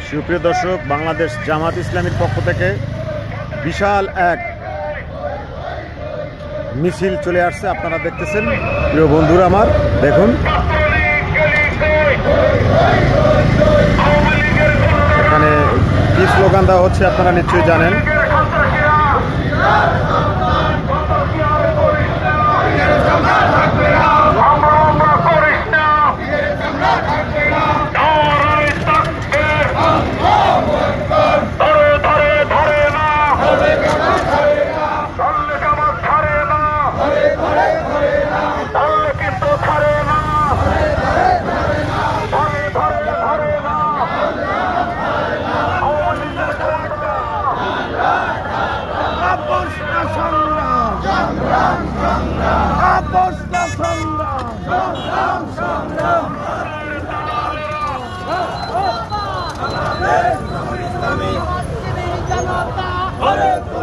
সুপ্রিয় দর্শক, বাংলাদেশ জামাত ইসলামীর পক্ষ থেকে বিশাল এক মিছিল চলে আসছে। আপনারা দেখতেছেন প্রিয় বন্ধুরা আমার, দেখুন এখানে কি স্লোগান দেওয়া হচ্ছে আপনারা নিশ্চয়ই জানেন। Islami, Islami, Islami,